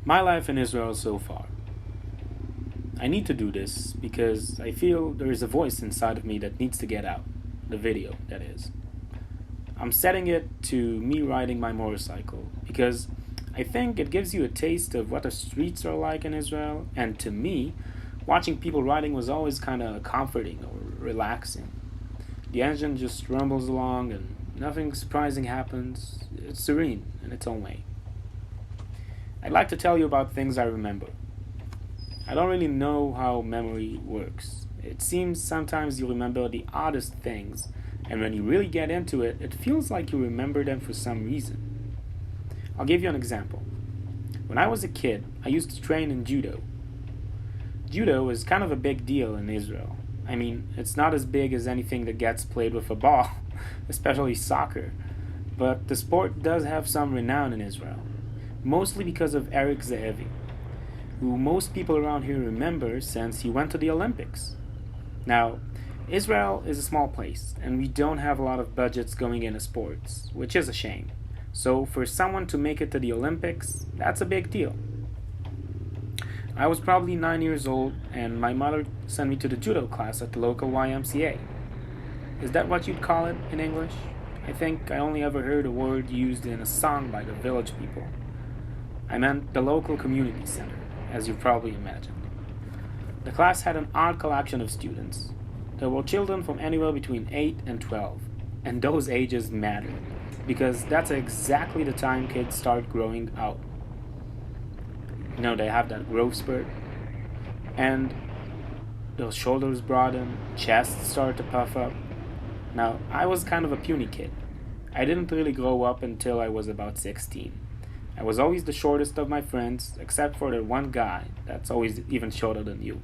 My life in Israel so far. I need to do this because I feel there is a voice inside of me that needs to get out. The video, that is. I'm setting it to me riding my motorcycle because I think it gives you a taste of what the streets are like in Israel, and to me, watching people riding was always kind of comforting or relaxing. The engine just rumbles along and nothing surprising happens. It's serene in its own way. I'd like to tell you about things I remember. I don't really know how memory works. It seems sometimes you remember the oddest things, and when you really get into it, it feels like you remember them for some reason. I'll give you an example. When I was a kid, I used to train in judo. Judo is kind of a big deal in Israel. I mean, it's not as big as anything that gets played with a ball, especially soccer, but the sport does have some renown in Israel, mostly because of Eric Ze'evi, who most people around here remember since he went to the Olympics. Now, Israel is a small place, and we don't have a lot of budgets going into sports, which is a shame. So, for someone to make it to the Olympics, that's a big deal. I was probably 9 years old, and my mother sent me to the judo class at the local YMCA. Is that what you'd call it in English? I think I only ever heard a word used in a song by the village people. I meant the local community center, as you probably imagined. The class had an odd collection of students. There were children from anywhere between 8 and 12, and those ages matter, because that's exactly the time kids start growing out. You know, they have that growth spurt, and their shoulders broaden, chests start to puff up. Now, I was kind of a puny kid. I didn't really grow up until I was about 16. I was always the shortest of my friends, except for the one guy that's always even shorter than you.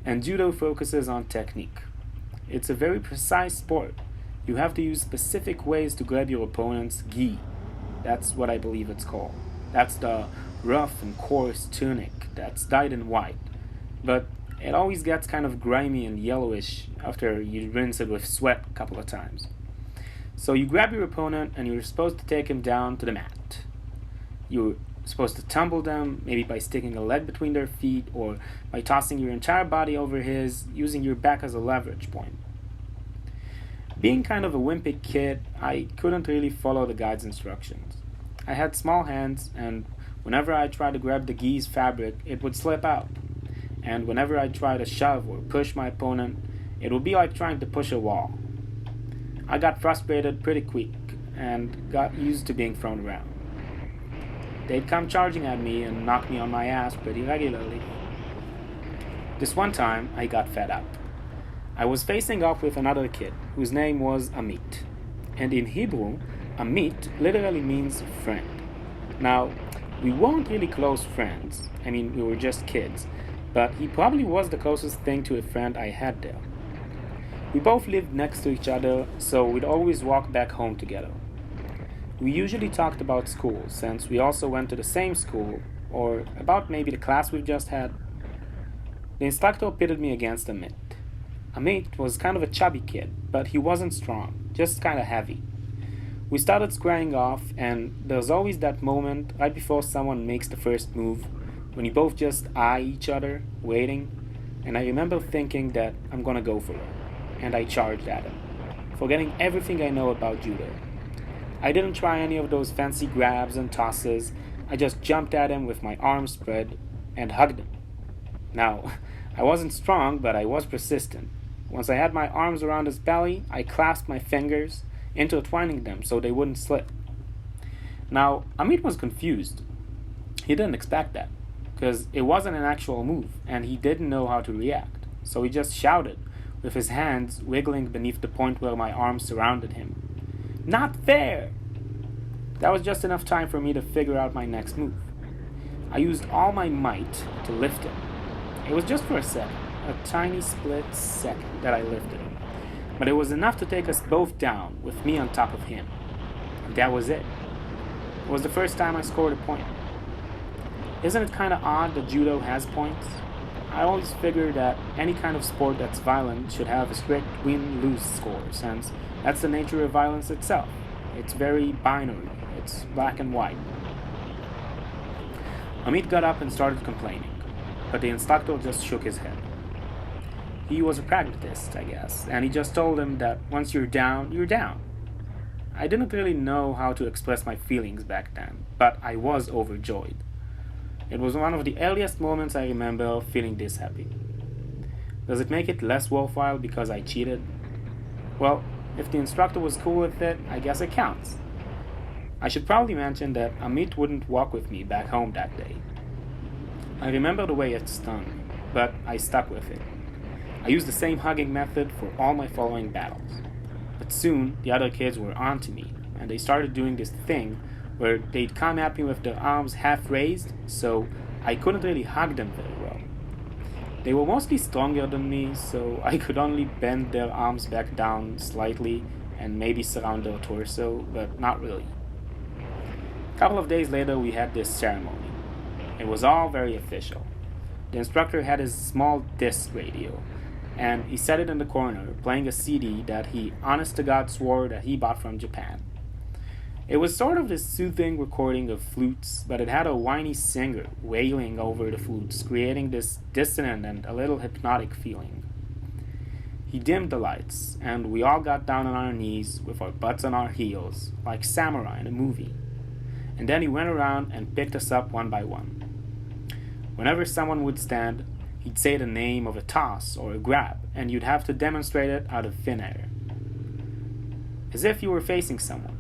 And judo focuses on technique. It's a very precise sport. You have to use specific ways to grab your opponent's gi. That's what I believe it's called. That's the rough and coarse tunic that's dyed in white. But it always gets kind of grimy and yellowish after you rinse it with sweat a couple of times. So you grab your opponent and you're supposed to take him down to the mat. You're supposed to tumble them, maybe by sticking a leg between their feet or by tossing your entire body over his, using your back as a leverage point. Being kind of a wimpy kid, I couldn't really follow the guide's instructions. I had small hands, and whenever I tried to grab the gi's fabric, it would slip out. And whenever I tried to shove or push my opponent, it would be like trying to push a wall. I got frustrated pretty quick and got used to being thrown around. They'd come charging at me and knock me on my ass pretty regularly. This one time, I got fed up. I was facing off with another kid, whose name was Amit. And in Hebrew, Amit literally means friend. Now, we weren't really close friends. I mean, we were just kids. But he probably was the closest thing to a friend I had there. We both lived next to each other, so we'd always walk back home together. We usually talked about school, since we also went to the same school, or about maybe the class we've just had. The instructor pitted me against Amit. Amit was kind of a chubby kid, but he wasn't strong, just kind of heavy. We started squaring off, and there's always that moment right before someone makes the first move, when you both just eye each other, waiting, and I remember thinking that I'm gonna go for it, and I charged at him, forgetting everything I know about judo. I didn't try any of those fancy grabs and tosses. I just jumped at him with my arms spread and hugged him. Now, I wasn't strong, but I was persistent. Once I had my arms around his belly, I clasped my fingers, intertwining them so they wouldn't slip. Now, Amit was confused. He didn't expect that, because it wasn't an actual move, and he didn't know how to react. So he just shouted, with his hands wiggling beneath the point where my arms surrounded him. Not fair! That was just enough time for me to figure out my next move. I used all my might to lift him. It was just for a second, a tiny split second that I lifted him. But it was enough to take us both down, with me on top of him. And that was it. It was the first time I scored a point. Isn't it kind of odd that judo has points? I always figure that any kind of sport that's violent should have a strict win-lose score, since that's the nature of violence itself. It's very binary. It's black and white. Amit got up and started complaining, but the instructor just shook his head. He was a pragmatist, I guess, and he just told him that once you're down, you're down. I didn't really know how to express my feelings back then, but I was overjoyed. It was one of the earliest moments I remember feeling this happy. Does it make it less worthwhile because I cheated? Well, if the instructor was cool with it, I guess it counts. I should probably mention that Amit wouldn't walk with me back home that day. I remember the way it stung, but I stuck with it. I used the same hugging method for all my following battles. But soon, the other kids were on to me, and they started doing this thing where they'd come at me with their arms half raised, so I couldn't really hug them very well. They were mostly stronger than me, so I could only bend their arms back down slightly and maybe surround their torso, but not really. A couple of days later, we had this ceremony. It was all very official. The instructor had his small disc radio, and he set it in the corner, playing a CD that he honest to God swore that he bought from Japan. It was sort of this soothing recording of flutes, but it had a whiny singer wailing over the flutes, creating this dissonant and a little hypnotic feeling. He dimmed the lights, and we all got down on our knees with our butts on our heels, like samurai in a movie. And then he went around and picked us up one by one. Whenever someone would stand, he'd say the name of a toss or a grab, and you'd have to demonstrate it out of thin air. As if you were facing someone.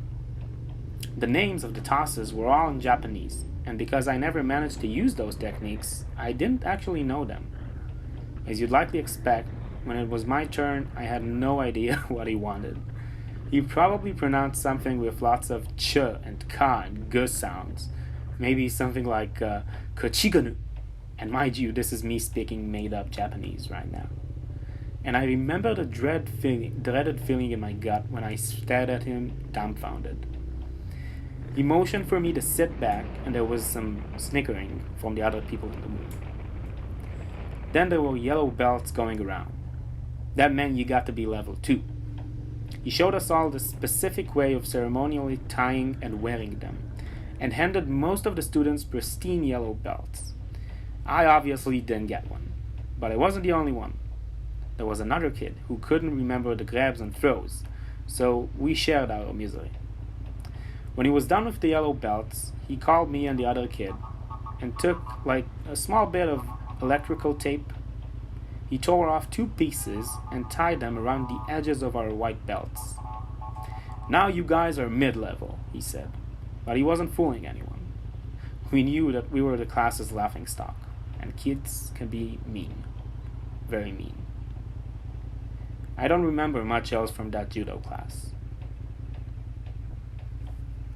The names of the tosses were all in Japanese, and because I never managed to use those techniques, I didn't actually know them. As you'd likely expect, when it was my turn, I had no idea what he wanted. He probably pronounced something with lots of ch and ka and g sounds. Maybe something like kachiganu. And mind you, this is me speaking made-up Japanese right now. And I remember the dreaded feeling in my gut when I stared at him dumbfounded. He motioned for me to sit back, and there was some snickering from the other people in the room. Then there were yellow belts going around. That meant you got to be level 2. He showed us all the specific way of ceremonially tying and wearing them, and handed most of the students pristine yellow belts. I obviously didn't get one, but I wasn't the only one. There was another kid who couldn't remember the grabs and throws, so we shared our misery. When he was done with the yellow belts, he called me and the other kid and took like a small bit of electrical tape. He tore off 2 pieces and tied them around the edges of our white belts. Now you guys are mid-level, he said, but he wasn't fooling anyone. We knew that we were the class's laughingstock, and kids can be mean, very mean. I don't remember much else from that judo class.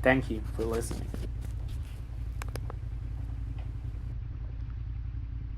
Thank you for listening.